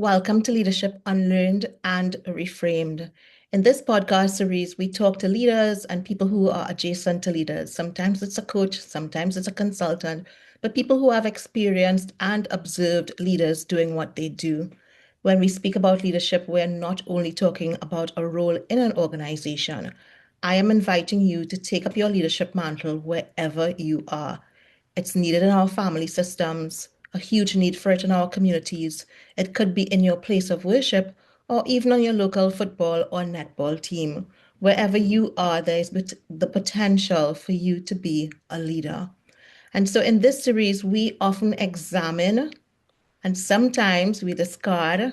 Welcome to Leadership Unlearned and Reframed. In this podcast series, we talk to leaders and people who are adjacent to leaders. Sometimes it's a coach, sometimes it's a consultant, but people who have experienced and observed leaders doing what they do. When we speak about leadership, we're not only talking about a role in an organization. I am inviting you to take up your leadership mantle wherever you are. It's needed in our family systems, a huge need for it in our communities. It could be in your place of worship or even on your local football or netball team. Wherever you are, there is the potential for you to be a leader. And so in this series, we often examine and sometimes we discard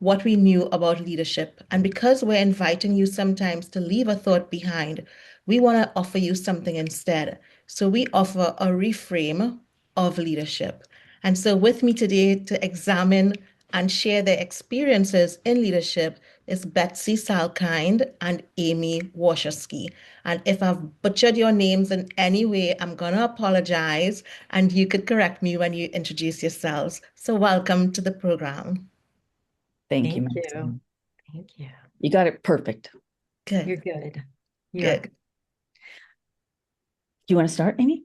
what we knew about leadership. And because we're inviting you sometimes to leave a thought behind, we want to offer you something instead. So we offer a reframe of leadership. And so with me today to examine and share their experiences in leadership is Betsy Salkind and Amy Warshawsky. And if I've butchered your names in any way, I'm going to apologize and you could correct me when you introduce yourselves. So welcome to the program. Thank you, Thank you. Maxine. Thank you. You got it perfect. Good. You're good. Good. Do you want to start, Amy?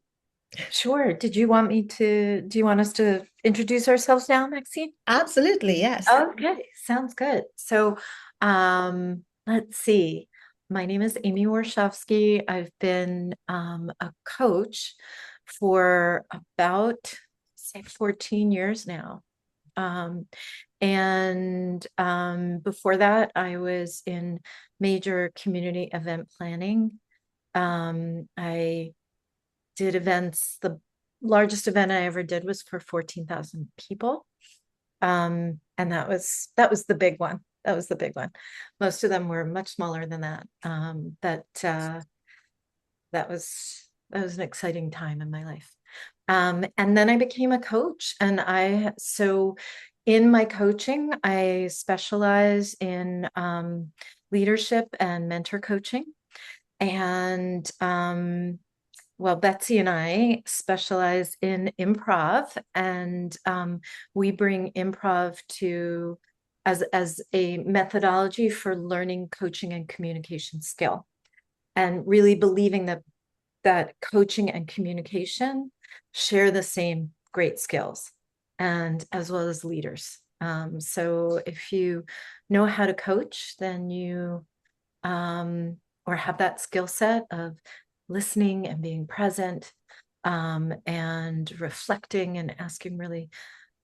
Sure. Do you want us to introduce ourselves now, Maxine? Absolutely, yes. Okay, sounds good. So, let's see. My name is Amy Warshawsky. I've been a coach for about, say, 14 years now. Before that, I was in major community event planning. I did events. The largest event I ever did was for 14,000 people. And that was the big one. That was the big one. Most of them were much smaller than that. That was an exciting time in my life. And then I became a coach, and in my coaching, I specialize in leadership and mentor coaching. And Betsy and I specialize in improv, and we bring improv as a methodology for learning coaching and communication skill, and really believing that coaching and communication share the same great skills, and as well as leaders. So if you know how to coach, then you or have that skill set of listening and being present, and reflecting and asking really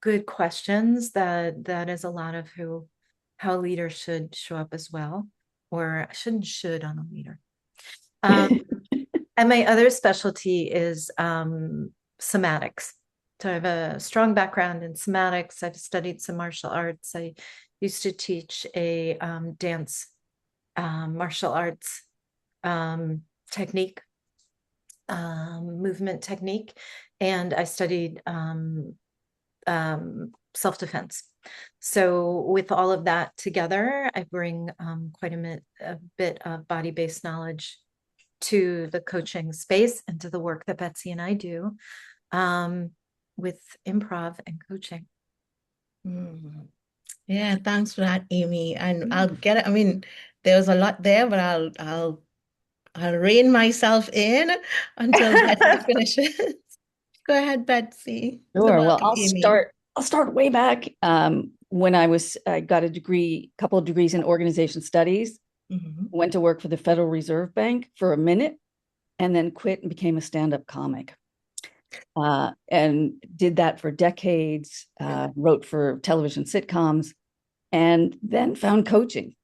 good questions, that is a lot of how leaders should show up as well, or I shouldn't should on a leader. And my other specialty is somatics. So I have a strong background in somatics. I've studied some martial arts. I used to teach a dance martial arts technique, movement technique, and I studied self-defense. So with all of that together, I bring quite a bit of body-based knowledge to the coaching space and to the work that Betsy and I do with improv and coaching. Yeah, thanks for that, Amy. And I'll get it. I mean, there was a lot there, but I'll rein myself in until Betsy finishes. Go ahead, Betsy. So Sure. Well, welcome, Amy. I'll start way back when I got a couple of degrees in organization studies, went to work for the Federal Reserve Bank for a minute, and then quit and became a stand-up comic. And did that for decades, wrote for television sitcoms, and then found coaching.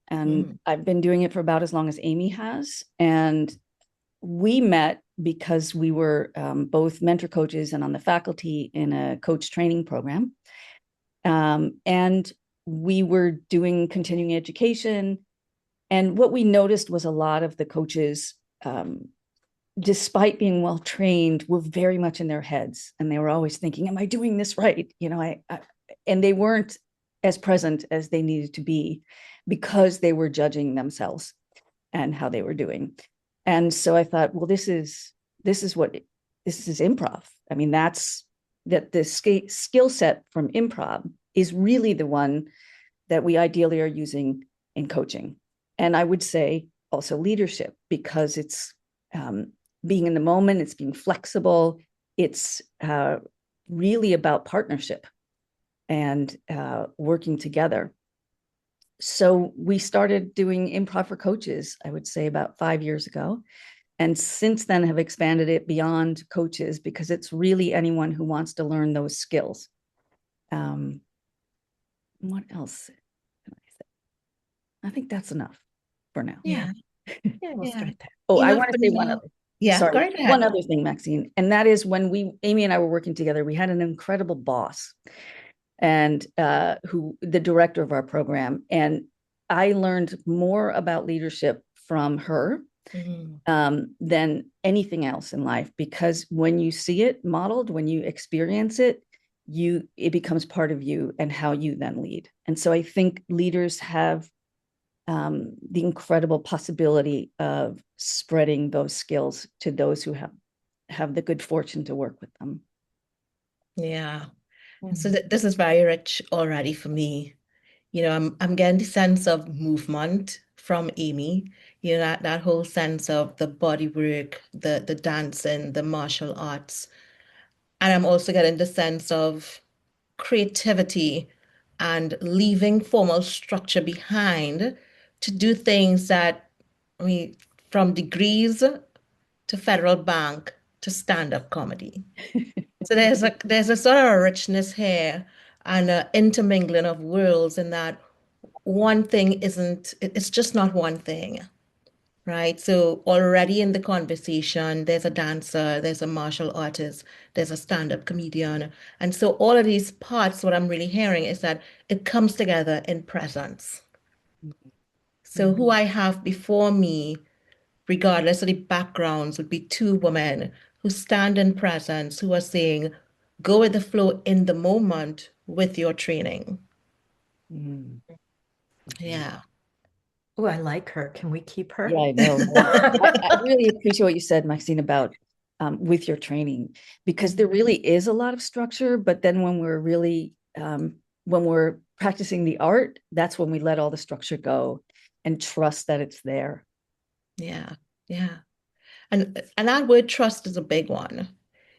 And I've been doing it for about as long as Amy has. And we met because we were both mentor coaches and on the faculty in a coach training program. And we were doing continuing education. And what we noticed was a lot of the coaches, despite being well trained, were very much in their heads, and they were always thinking, am I doing this right? And they weren't as present as they needed to be because they were judging themselves and how they were doing. And so I thought, well, this is improv. I mean, the skill set from improv is really the one that we ideally are using in coaching. And I would say also leadership, because it's being in the moment, it's being flexible, it's really about partnership and working together. So we started doing improv for coaches, I would say about 5 years ago. And since then have expanded it beyond coaches, because it's really anyone who wants to learn those skills. What else can I say? I think that's enough for now. Yeah. Yeah, we'll start there. Oh, I want to say one other. Yeah, sorry, go right ahead. one other thing, Maxine. And that is when Amy and I were working together, we had an incredible boss and who the director of our program. And I learned more about leadership from her than anything else in life, because when you see it modeled, when you experience it, it becomes part of you and how you then lead. And so I think leaders have the incredible possibility of spreading those skills to those who have the good fortune to work with them. Yeah. So this is very rich already for me. I'm getting the sense of movement from Amy, that whole sense of the body work, the dancing, the martial arts. And I'm also getting the sense of creativity and leaving formal structure behind to do things that, from degrees to federal bank to stand-up comedy. So there's a sort of richness here and an intermingling of worlds in that one thing it's just not one thing, right? So already in the conversation, there's a dancer, there's a martial artist, there's a stand-up comedian. And so all of these parts, what I'm really hearing is that it comes together in presence. So who I have before me, regardless of the backgrounds, would be two women who stand in presence, who are saying, go with the flow in the moment with your training. Yeah. Oh, I like her. Can we keep her? Yeah, I know. I really appreciate what you said, Maxine, about with your training, because there really is a lot of structure, but then when we're really, when we're practicing the art, that's when we let all the structure go and trust that it's there. Yeah, yeah. And that word trust is a big one,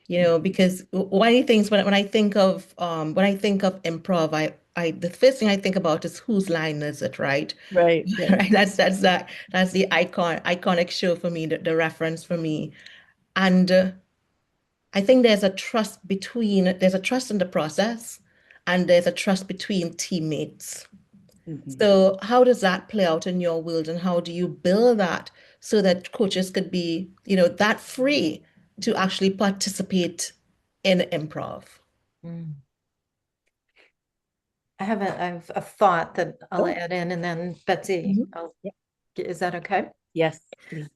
because one of the things when I think of improv, the first thing I think about is whose line is it, right? Right. Yeah. Right. That's the iconic show for me, the reference for me. And I think there's a trust in the process, and there's a trust between teammates. So how does that play out in your world, and how do you build that so that coaches could be, that free to actually participate in improv? I have a thought that I'll add in, and then Betsy, is that okay? Yes, please.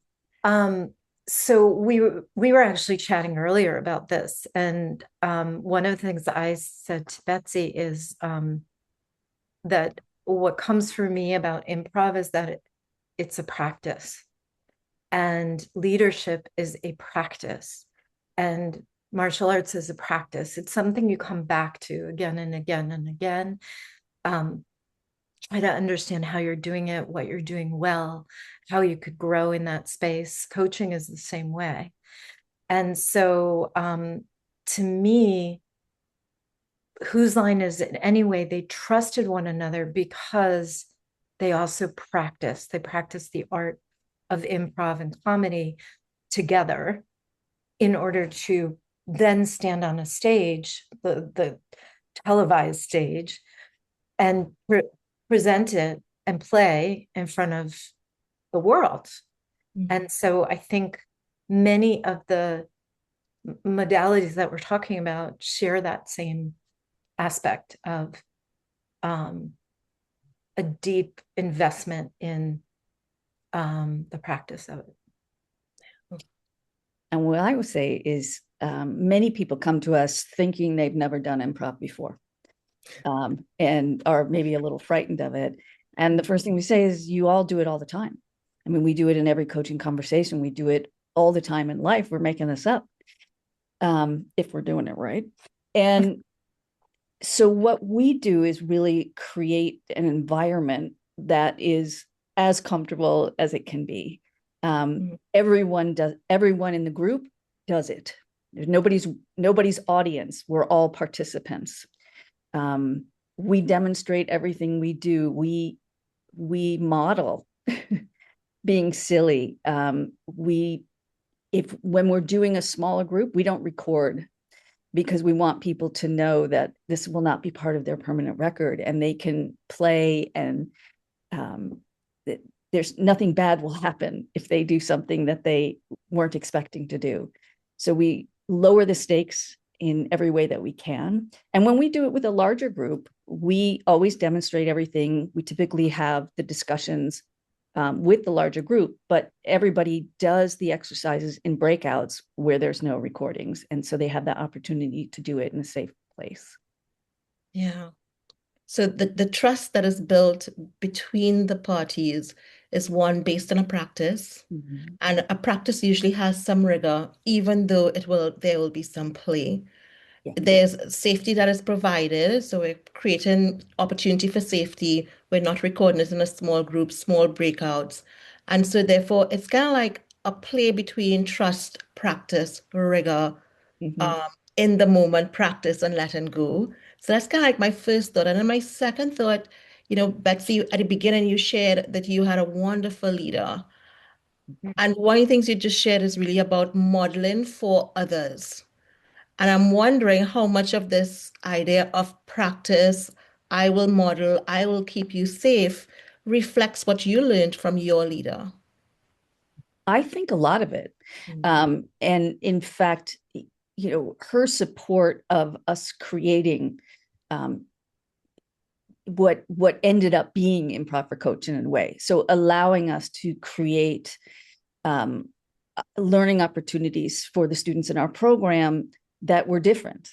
So we were actually chatting earlier about this, and one of the things I said to Betsy is that what comes for me about improv is that it's a practice, and leadership is a practice, and martial arts is a practice. It's something you come back to again and again and again. Try to understand how you're doing it, what you're doing well, how you could grow in that space. Coaching is the same way. And so to me, whose line is it anyway? They trusted one another because they also practiced. They practiced the art of improv and comedy together in order to then stand on a stage, the televised stage, and present it and play in front of the world. And so I think many of the modalities that we're talking about share that same aspect of a deep investment in the practice of it. And what I would say is many people come to us thinking they've never done improv before, and are maybe a little frightened of it. And the first thing we say is, you all do it all the time. I mean, we do it in every coaching conversation. We do it all the time in life. We're making this up if we're doing it right. And So what we do is really create an environment that is as comfortable as it can be. Everyone in the group does it. There's nobody's audience. We're all participants. We demonstrate everything we do. We model being silly. When we're doing a smaller group, we don't record, because we want people to know that this will not be part of their permanent record, and they can play, and there's nothing bad will happen if they do something that they weren't expecting to do. So we lower the stakes in every way that we can. And when we do it with a larger group, we always demonstrate everything. We typically have the discussions with the larger group, but everybody does the exercises in breakouts where there's no recordings. And so they have that opportunity to do it in a safe place. Yeah. So the trust that is built between the parties is one based on a practice. And a practice usually has some rigor, even though there will be some play. Yeah. There's safety that is provided. So we're creating opportunity for safety. We're not recording it in a small group, small breakouts. And so therefore it's kind of like a play between trust, practice, rigor, in the moment, practice and letting go. So that's kind of like my first thought. And then my second thought, Betsy, at the beginning you shared that you had a wonderful leader. And one of the things you just shared is really about modeling for others. And I'm wondering how much of this idea of practice, I will model, I will keep you safe, reflects what you learned from your leader. I think a lot of it. And in fact, her support of us creating what ended up being Improv for Coaching in a way. So allowing us to create learning opportunities for the students in our program that were different,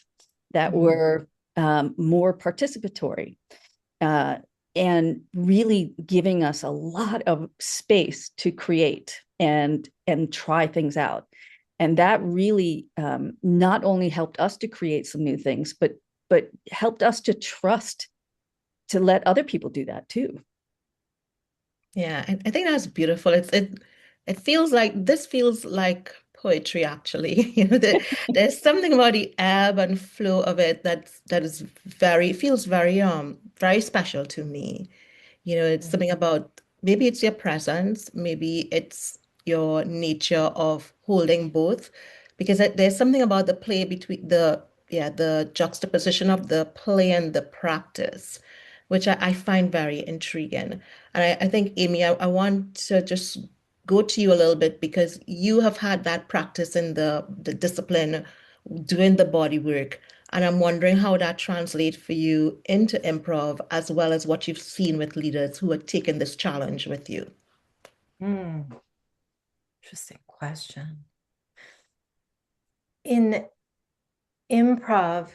that were more participatory, and really giving us a lot of space to create and try things out. And that really not only helped us to create some new things, but helped us to trust to let other people do that too. Yeah, I think that's beautiful. It feels like poetry actually. There's something about the ebb and flow of it that feels very special to me. It's something about, maybe it's your presence, maybe it's your nature of holding both, because there's something about the play between the juxtaposition of the play and the practice, which I find very intriguing. And I think, Amy, I want to just go to you a little bit, because you have had that practice in the discipline, doing the body work. And I'm wondering how that translates for you into improv, as well as what you've seen with leaders who are taking this challenge with you. Interesting question. In improv,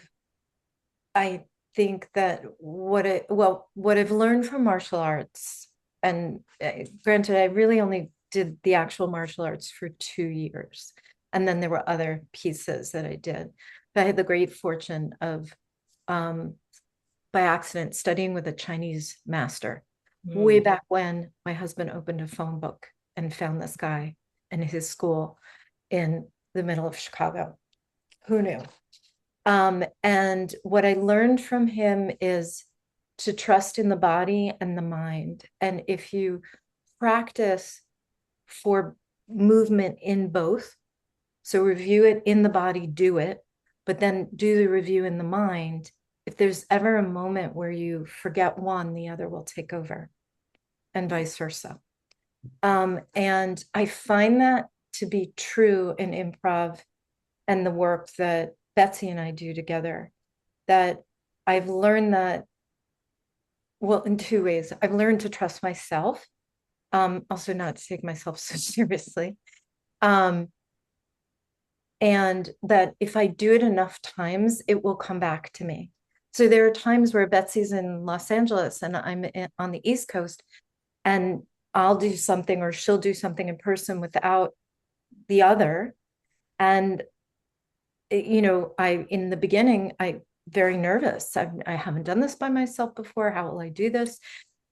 I think that what I've learned from martial arts, and granted, I really only did the actual martial arts for 2 years, and then there were other pieces that I did. But I had the great fortune of, by accident, studying with a Chinese master way back when my husband opened a phone book and found this guy in his school in the middle of Chicago. Who knew? And what I learned from him is to trust in the body and the mind. And if you practice for movement in both, so review it in the body, do it, but then do the review in the mind. If there's ever a moment where you forget one, the other will take over, and vice versa. And I find that to be true in improv and the work that Betsy and I do together, that I've learned that, well, in 2 ways. I've learned to trust myself, also not to take myself so seriously. And that if I do it enough times, it will come back to me. So there are times where Betsy's in Los Angeles and I'm on the East Coast, and I'll do something or she'll do something in person without the other. And in the beginning, I very nervous. I haven't done this by myself before. How will I do this?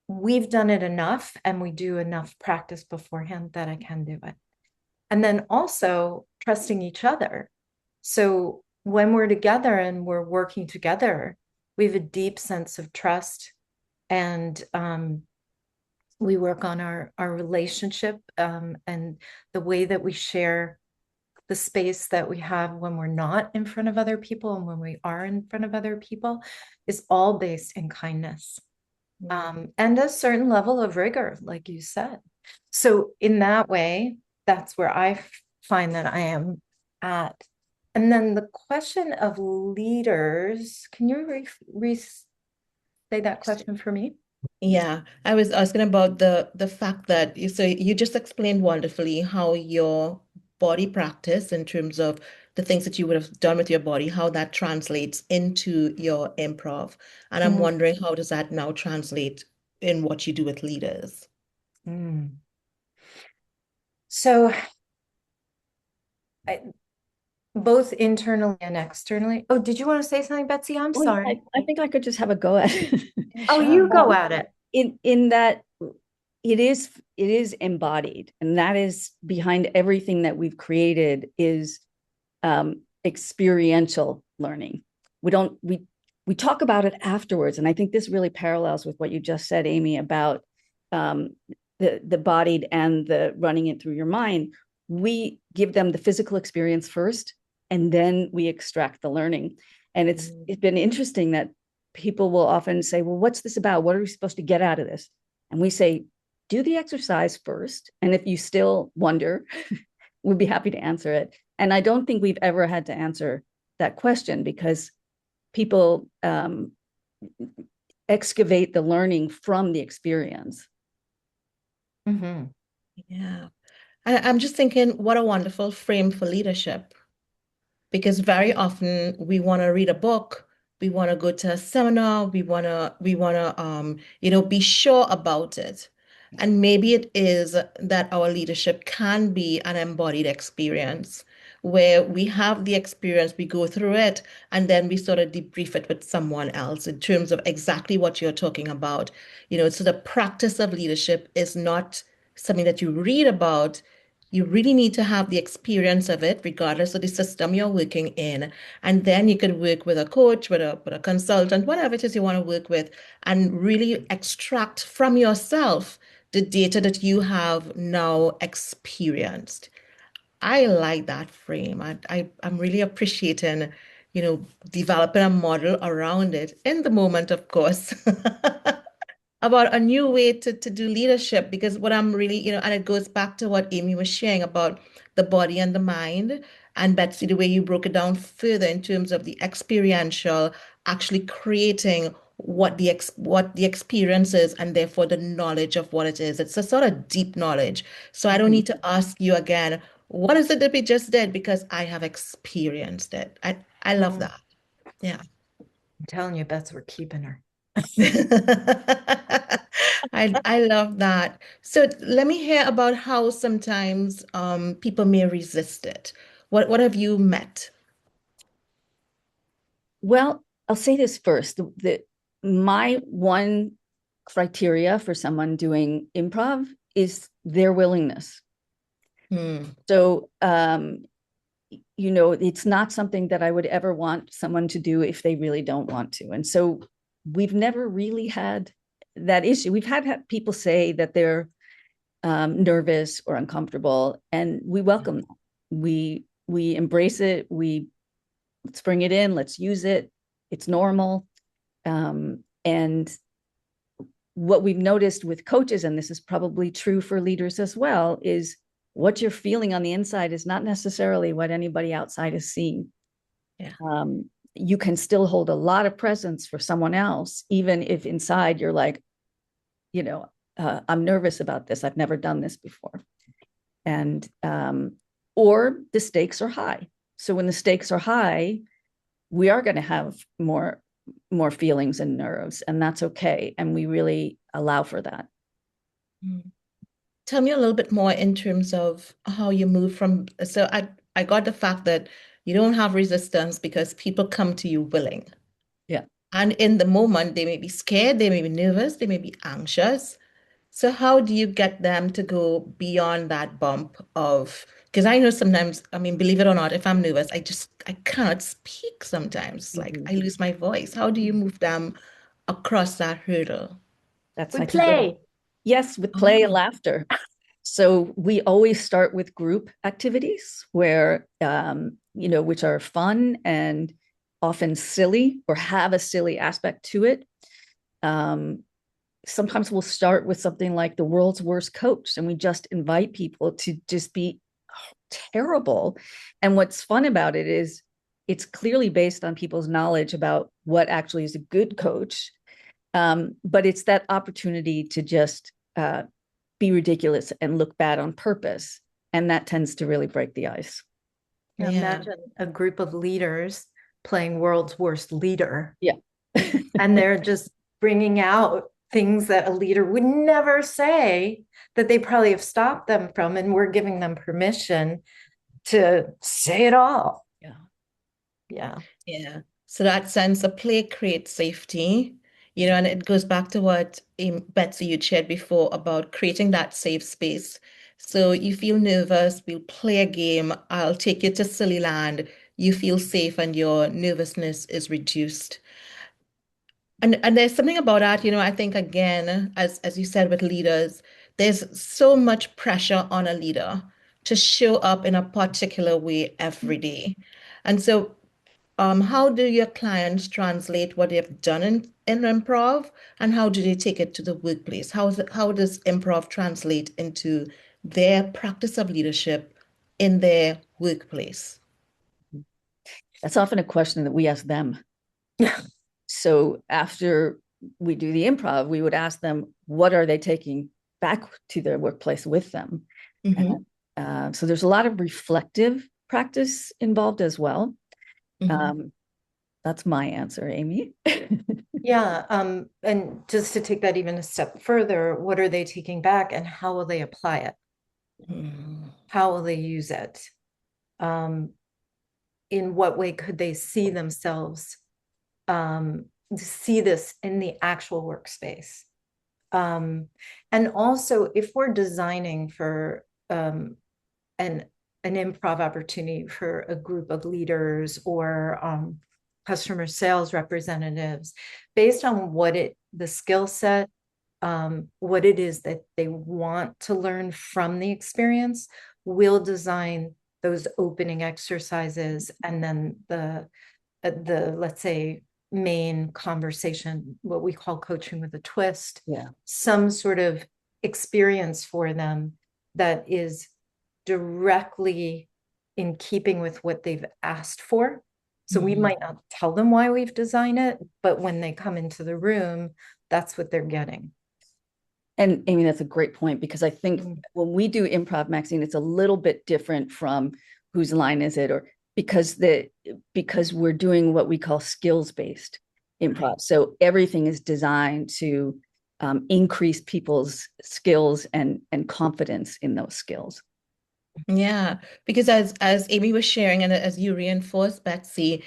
We've done it enough and we do enough practice beforehand that I can do it. And then also trusting each other. So when we're together and we're working together, we have a deep sense of trust, and we work on our relationship, and the way that we share the space that we have when we're not in front of other people and when we are in front of other people is all based in kindness, and a certain level of rigor, like you said. So in that way, that's where I find that I am at. And then the question of leaders, can you say that question for me? Yeah, I was asking about the fact that you just explained wonderfully how your body practice in terms of the things that you would have done with your body, how that translates into your improv. And I'm wondering, how does that now translate in what you do with leaders? So both internally and externally. Oh, did you want to say something, Betsy? I'm sorry. I think I could just have a go at it. Oh, you go at it. In that it is embodied, and that is behind everything that we've created is experiential learning. We talk about it afterwards, and I think this really parallels with what you just said, Amy, about the bodied and the running it through your mind. We give them the physical experience first, and then we extract the learning. And it's been interesting that people will often say, well, what's this about? What are we supposed to get out of this? And we say, do the exercise first. And if you still wonder, we'd be happy to answer it. And I don't think we've ever had to answer that question, because people excavate the learning from the experience. Yeah. I'm just thinking, what a wonderful frame for leadership. Because very often we want to read a book, we want to go to a seminar, we want to be sure about it. And maybe it is that our leadership can be an embodied experience where we have the experience, we go through it, and then we sort of debrief it with someone else in terms of exactly what you're talking about. So the practice of leadership is not something that you read about. You really need to have the experience of it, regardless of the system you're working in. And then you could work with a coach, with a consultant, whatever it is you want to work with, and really extract from yourself the data that you have now experienced. I like that frame. I'm really appreciating, developing a model around it in the moment, of course. About a new way to do leadership, because what I'm really, and it goes back to what Amy was sharing about the body and the mind, and Betsy, the way you broke it down further in terms of the experiential, actually creating what the experience is, and therefore the knowledge of what it is. It's a sort of deep knowledge. So I don't need to ask you again, what is it that we just did? Because I have experienced it. I love that. Yeah. I'm telling you, Bets, we're keeping her. I love that. So let me hear about how sometimes people may resist it. What have you met? Well, I'll say this first. My one criteria for someone doing improv is their willingness. So, it's not something that I would ever want someone to do if they really don't want to. And so we've never really had that issue. We've had people say that they're nervous or uncomfortable, and we welcome that. We embrace it. Let's bring it in. Let's use it. It's normal. And what we've noticed with coaches, and this is probably true for leaders as well, is what you're feeling on the inside is not necessarily what anybody outside is seeing. Yeah. You can still hold a lot of presence for someone else, even if inside you're like, I'm nervous about this. I've never done this before. And, or the stakes are high. So when the stakes are high, we are going to have more feelings and nerves, and that's okay. And we really allow for that. Tell me a little bit more in terms of how you move from, so I got the fact that you don't have resistance because people come to you willing. And in the moment, they may be scared, they may be nervous, they may be anxious. So how do you get them to go beyond that bump of, because I know sometimes, I mean, believe it or not, if I'm nervous, I cannot speak sometimes. Like I Mhm. lose my voice. How do you move them across that hurdle? That's, We I think, play. yes, with play and Oh. laughter. So we always start with group activities where, which are fun and often silly or have a silly aspect to it. Sometimes we'll start with something like the world's worst coach, and we just invite people to just be terrible. And what's fun about it is it's clearly based on people's knowledge about what actually is a good coach. But it's that opportunity to just be ridiculous and look bad on purpose. And that tends to really break the ice. Now Yeah. imagine a group of leaders playing world's worst leader. Yeah. And they're just bringing out things that a leader would never say that they probably have stopped them from, and we're giving them permission to say it all. Yeah. Yeah. Yeah. So that sense of play creates safety, and it goes back to what Betsy you shared before about creating that safe space. So you feel nervous, we'll play a game, I'll take you to silly land. You feel safe and your nervousness is reduced. And there's something about that, I think again, as you said with leaders, there's so much pressure on a leader to show up in a particular way every day. And so how do your clients translate what they've done in improv and how do they take it to the workplace? How does improv translate into their practice of leadership in their workplace? That's often a question that we ask them. Yeah. So after we do the improv, we would ask them, what are they taking back to their workplace with them? Mm-hmm. So there's a lot of reflective practice involved as well. Mm-hmm. That's my answer, Amy. Yeah. And just to take that even a step further, what are they taking back and how will they apply it? Mm-hmm. How will they use it? Um, in what way could they see themselves, see this in the actual workspace? And also, if we're designing for an improv opportunity for a group of leaders or customer sales representatives, based on the skill set, what it is that they want to learn from the experience, we'll design those opening exercises and then the let's say main conversation, what we call coaching with a twist, Yeah. some sort of experience for them that is directly in keeping with what they've asked for. So we Mm-hmm. might not tell them why we've designed it, but when they come into the room, that's what they're getting. And Amy, that's a great point because I think when we do improv, Maxine, it's a little bit different from whose line is it, or because we're doing what we call skills-based improv. So everything is designed to increase people's skills and confidence in those skills. Yeah, because as Amy was sharing and as you reinforced, Betsy,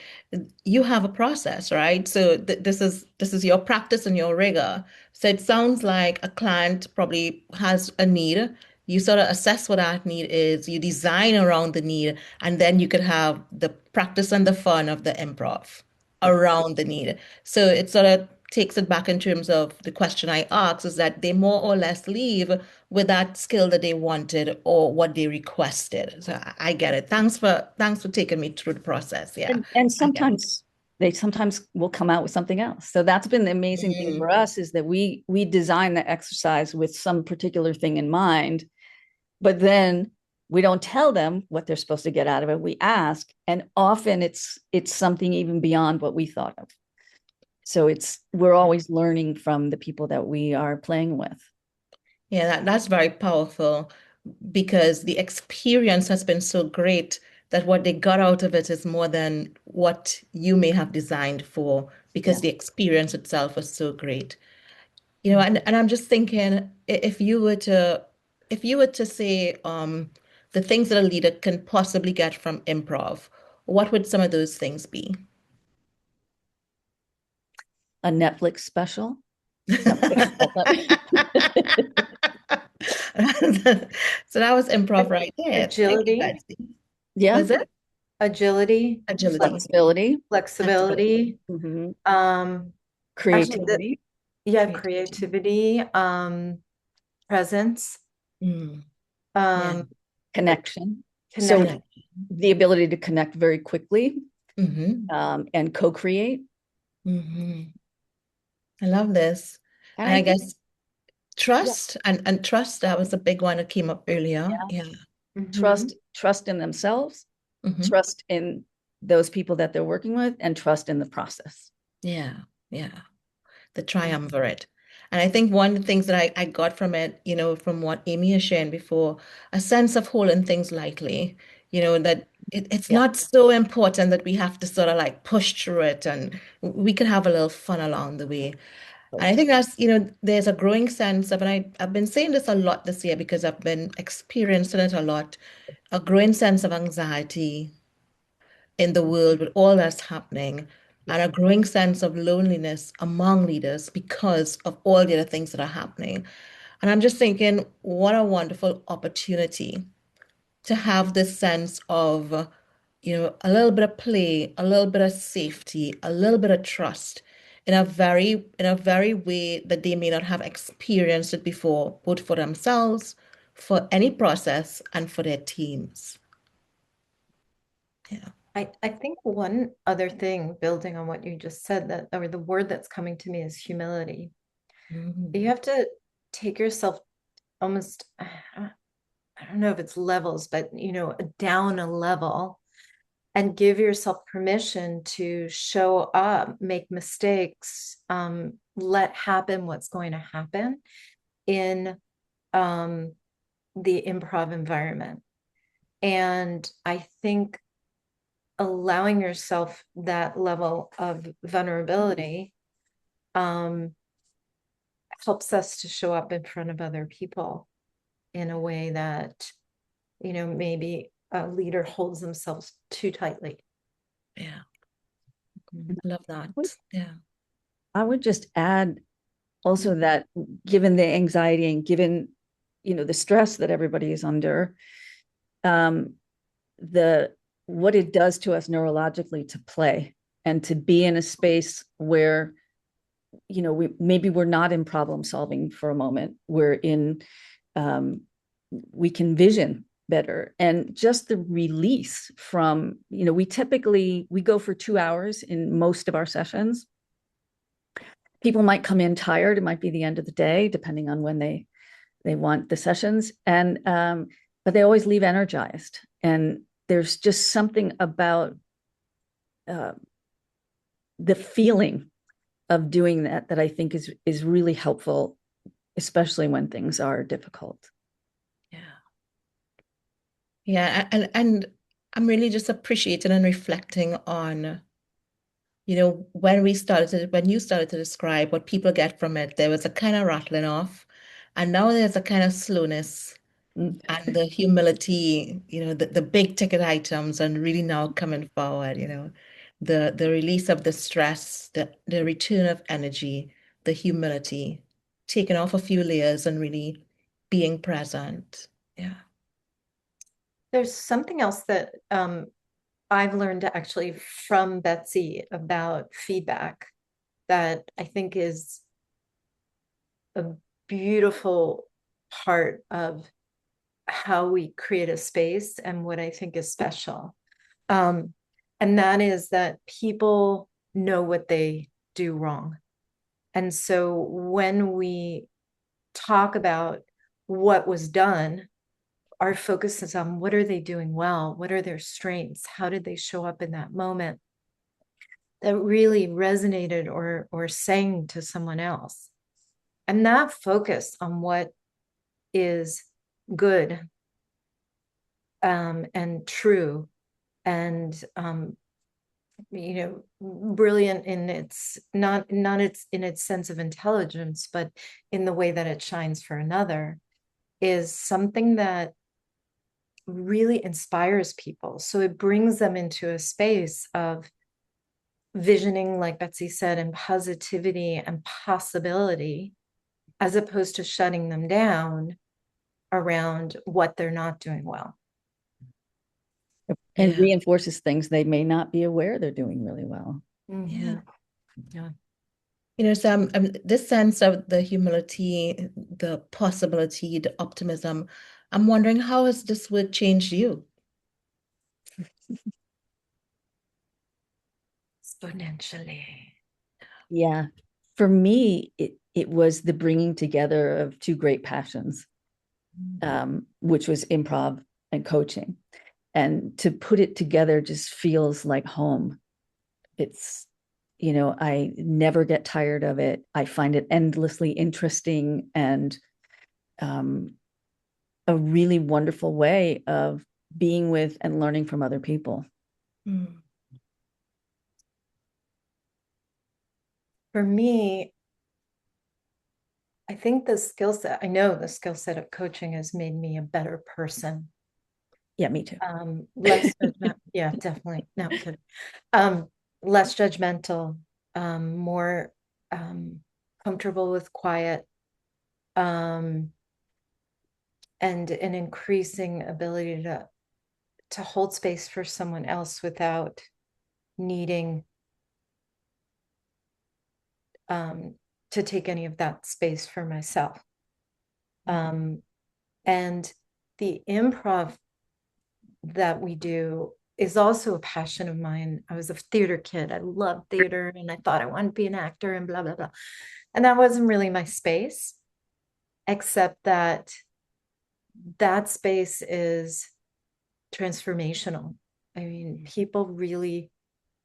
you have a process, right? So this is your practice and your rigor. So it sounds like a client probably has a need. You sort of assess what that need is, you design around the need, and then you could have the practice and the fun of the improv Yeah. around the need. So it sort of takes it back in terms of the question I asked is that they more or less leave with that skill that they wanted or what they requested. So I get it. Thanks for taking me through the process. Yeah, And I get it. sometimes will come out with something else. So that's been the amazing thing for us is that we design the exercise with some particular thing in mind, but then we don't tell them what they're supposed to get out of it. We ask, and often it's something even beyond what we thought of. So we're always learning from the people that we are playing with. Yeah, that's very powerful because the experience has been so great that what they got out of it is more than what you may have designed for Yeah. because the experience itself was so great. And I'm just thinking if you were to say the things that a leader can possibly get from improv, what would some of those things be? a Netflix special. So that was improv right there. Thank you, Agility. Betsy. Yeah. Was it? Agility. Flexibility. Flexibility. Mhm. Actually, Creativity. creativity, presence, Yeah. Connection. So connection. the ability to connect very quickly and co-create. I love this. And And I I think guess trust and trust, that was a big one that came up earlier. Yeah. trust in themselves, trust in those people that they're working with, and trust in the process. Yeah. The triumvirate. And I think one of the things that I got from it, from what Amy is sharing before, a sense of holding things lightly, that it's not so important that we have to sort of like push through it, and we can have a little fun along the way. And I think that's, there's a growing sense of, and I've been saying this a lot this year because I've been experiencing it a lot, a growing sense of anxiety in the world with all that's happening, and a growing sense of loneliness among leaders because of all the other things that are happening. And I'm just thinking, what a wonderful opportunity to have this sense of, a little bit of play, a little bit of safety, a little bit of trust in a very way that they may not have experienced it before, both for themselves, for any process, and for their teams. Yeah. I think one other thing, building on what you just said, or the word that's coming to me is humility. You have to take yourself almost, I don't know if it's levels, but down a level, and give yourself permission to show up, make mistakes, let happen what's going to happen in the improv environment. And I think allowing yourself that level of vulnerability helps us to show up in front of other people in a way that, maybe a leader holds themselves too tightly. Yeah. Love that. Yeah. I would just add also that given the anxiety and given, the stress that everybody is under, what it does to us neurologically to play and to be in a space where, we're not in problem solving for a moment. We're in, we can vision better, and just the release from, we go for 2 hours in most of our sessions. People might come in tired. It might be the end of the day, depending on when they want the sessions. And, but they always leave energized. And there's just something about the feeling of doing that I think is really helpful, especially when things are difficult. Yeah. And I'm really just appreciating and reflecting on, when you started to describe what people get from it, there was a kind of rattling off, and now there's a kind of slowness and the humility, the big ticket items, and really now coming forward, the release of the stress, the return of energy, the humility, taking off a few layers and really being present. Yeah. There's something else that I've learned actually from Betsy about feedback that I think is a beautiful part of how we create a space and what I think is special. And that is that people know what they do wrong. And so when we talk about what was done, our focus is on what are they doing well? What are their strengths? How did they show up in that moment that really resonated or sang to someone else? And that focus on what is good and true and brilliant in its not its in its sense of intelligence, but in the way that it shines for another, is something that really inspires people. So it brings them into a space of visioning, like Betsy said, and positivity and possibility, as opposed to shutting them down around what they're not doing well. And reinforces things they may not be aware they're doing really well. Yeah. Yeah. So this sense of the humility, the possibility, the optimism, I'm wondering, how has this word changed you? Exponentially. Yeah. For me, it was the bringing together of two great passions, which was improv and coaching. And to put it together just feels like home. It's, I never get tired of it. I find it endlessly interesting and a really wonderful way of being with and learning from other people. For me, I think the skill set of coaching has made me a better person. Yeah, me too. Less judgmental. Yeah, definitely. No, good. Less judgmental, more comfortable with quiet, and an increasing ability to hold space for someone else without needing to take any of that space for myself. And the improv that we do is also a passion of mine. I was a theater kid. I loved theater and I thought I wanted to be an actor and blah, blah, blah. And that wasn't really my space, except that space is transformational. I mean, people really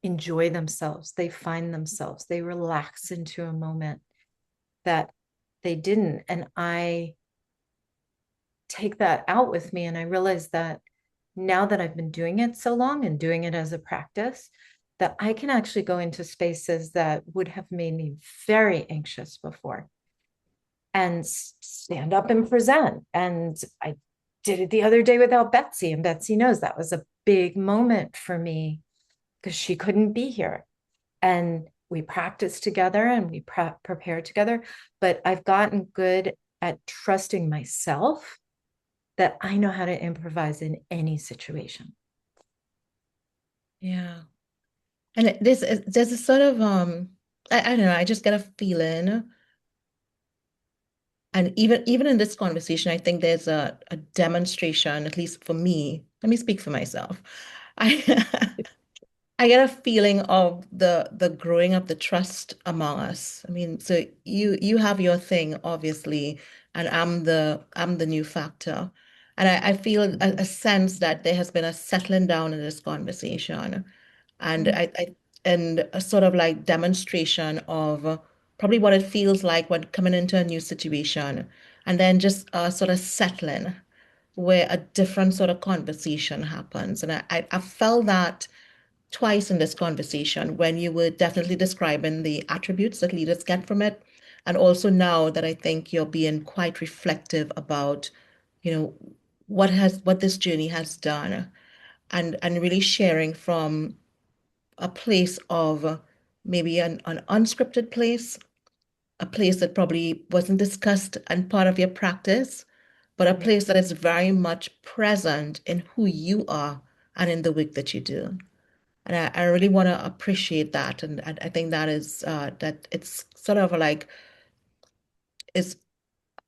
enjoy themselves. They find themselves. They relax into a moment that they didn't. And I take that out with me. And I realize that now that I've been doing it so long and doing it as a practice, that I can actually go into spaces that would have made me very anxious before and stand up and present. And I did it the other day without Betsy, and Betsy knows that was a big moment for me because she couldn't be here. And we practiced together and we prepared together, but I've gotten good at trusting myself that I know how to improvise in any situation. Yeah. And there's a sort of I don't know, I just get a feeling, and even in this conversation, I think there's a demonstration, at least for me. Let me speak for myself. I I get a feeling of the growing of the trust among us. I mean, so you have your thing, obviously, and I'm the new factor. And I feel a sense that there has been a settling down in this conversation, and and a sort of like demonstration of probably what it feels like when coming into a new situation, and then just a sort of settling where a different sort of conversation happens. And I felt that twice in this conversation when you were definitely describing the attributes that leaders get from it. And also now that I think you're being quite reflective about, you know, what this journey has done, and really sharing from a place of maybe an unscripted place, a place that probably wasn't discussed and part of your practice, but a place that is very much present in who you are and in the work that you do. And I really want to appreciate that. And I think that is that it's sort of like it's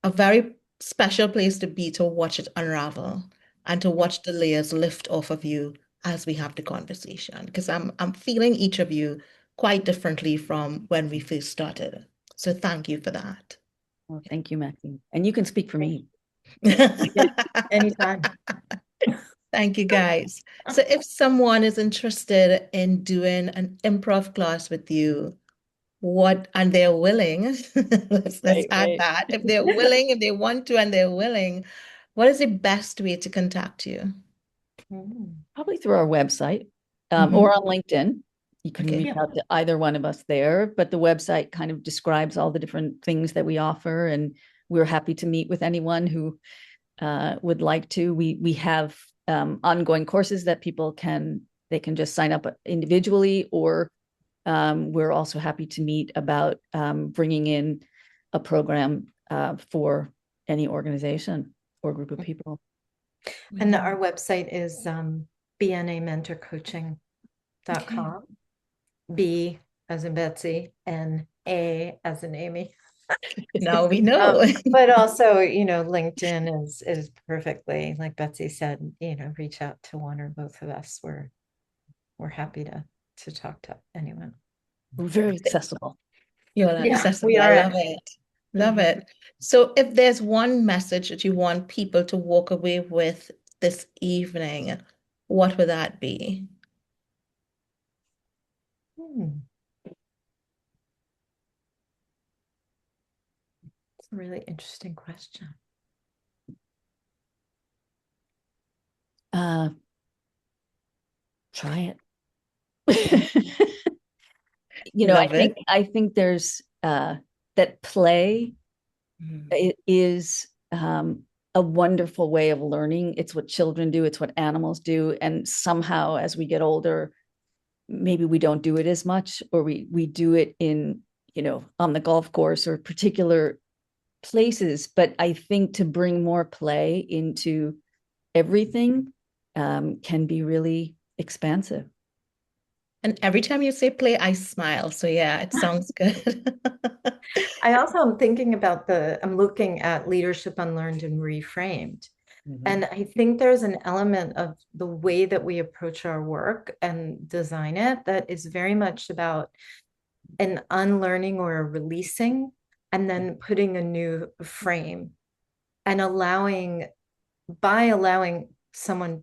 a very special place to be, to watch it unravel and to watch the layers lift off of you as we have the conversation. Because I'm feeling each of you quite differently from when we first started. So thank you for that. Well, thank you, Maxine. And you can speak for me. Anytime. Thank you, guys. So if someone is interested in doing an improv class with you, and they're willing, let's add that. If they're willing, if they want to and they're willing, what is the best way to contact you? Probably through our website or on LinkedIn. You can reach out to either one of us there, but the website kind of describes all the different things that we offer, and we're happy to meet with anyone who would like to. We have ongoing courses that they can just sign up individually, or we're also happy to meet about bringing in a program for any organization or group of people. And our website is bnamentorcoaching.com. B as in Betsy and A as in Amy. Now we know. But also, LinkedIn is perfectly, like Betsy said, reach out to one or both of us. We're happy to talk to anyone. We're very accessible. You're accessible. We are. I love it. Love it. So if there's one message that you want people to walk away with this evening, what would that be? It's a really interesting question. Try it. I think there's that play is a wonderful way of learning. It's what children do. It's what animals do. And somehow as we get older, maybe we don't do it as much, or we do it in, on the golf course or particular places. But I think to bring more play into everything can be really expansive. And every time you say play, I smile. So yeah, it sounds good. I also am thinking about I'm looking at Leadership Unlearned and Reframed. And I think there's an element of the way that we approach our work and design it that is very much about an unlearning or a releasing, and then putting a new frame and allowing someone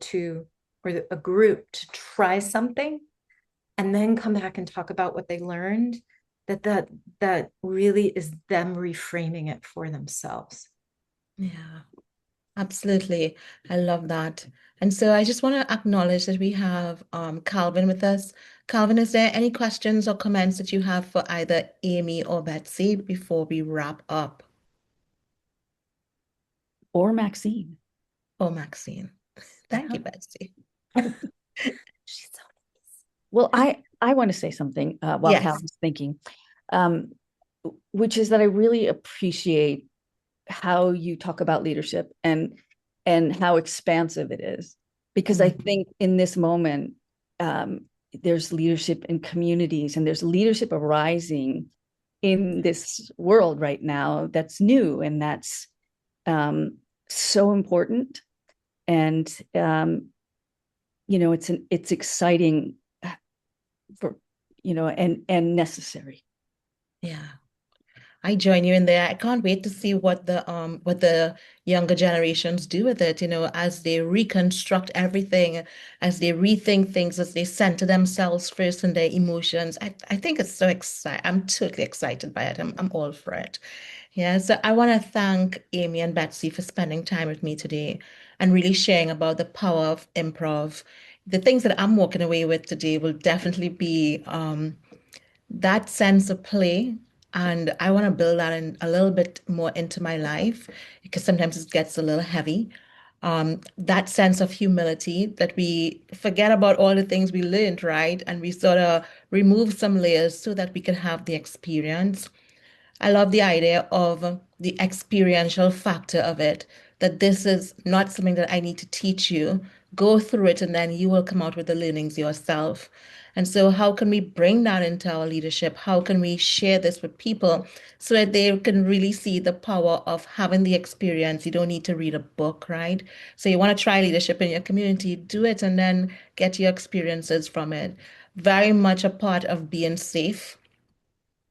or a group to try something and then come back and talk about what they learned, that really is them reframing it for themselves. Yeah, absolutely. I love that. And so I just want to acknowledge that we have Calvin with us. Calvin, is there any questions or comments that you have for either Amy or Betsy before we wrap up? Or Maxine. Or Maxine. Thank you, Betsy. She's so nice. Well, I want to say something while Calvin's thinking, which is that I really appreciate how you talk about leadership and how expansive it is, because I think in this moment, there's leadership in communities and there's leadership arising in this world right now that's new, and that's so important. And it's exciting for and necessary. Yeah, I join you in there. I can't wait to see what the younger generations do with it, as they reconstruct everything, as they rethink things, as they center themselves first in their emotions. I think it's so exciting. I'm totally excited by it. I'm all for it. Yeah, so I want to thank Amy and Betsy for spending time with me today and really sharing about the power of improv. The things that I'm walking away with today will definitely be that sense of play. And I want to build that in a little bit more into my life, because sometimes it gets a little heavy. That sense of humility, that we forget about all the things we learned, right? And we sort of remove some layers so that we can have the experience. I love the idea of the experiential factor of it, that this is not something that I need to teach you. Go through it and then you will come out with the learnings yourself. And so, how can we bring that into our leadership? How can we share this with people so that they can really see the power of having the experience? You don't need to read a book, right? So, you want to try leadership in your community, do it and then get your experiences from it. Very much a part of being safe,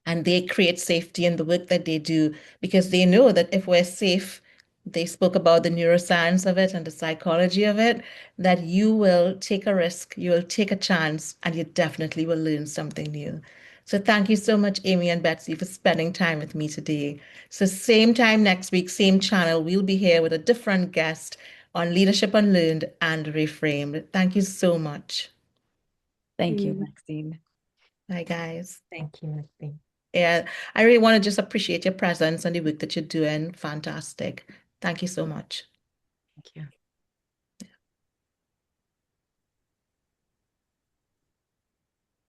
and they create safety in the work that they do, because they know that if we're safe, they spoke about the neuroscience of it and the psychology of it, that you will take a risk, you will take a chance, and you definitely will learn something new. So thank you so much, Amy and Betsy, for spending time with me today. So same time next week, same channel, we'll be here with a different guest on Leadership Unlearned and Reframed. Thank you so much. Thank you, Maxine. Bye, guys. Thank you, Maxine. Yeah, I really want to just appreciate your presence and the work that you're doing. Fantastic. Thank you so much. Thank you.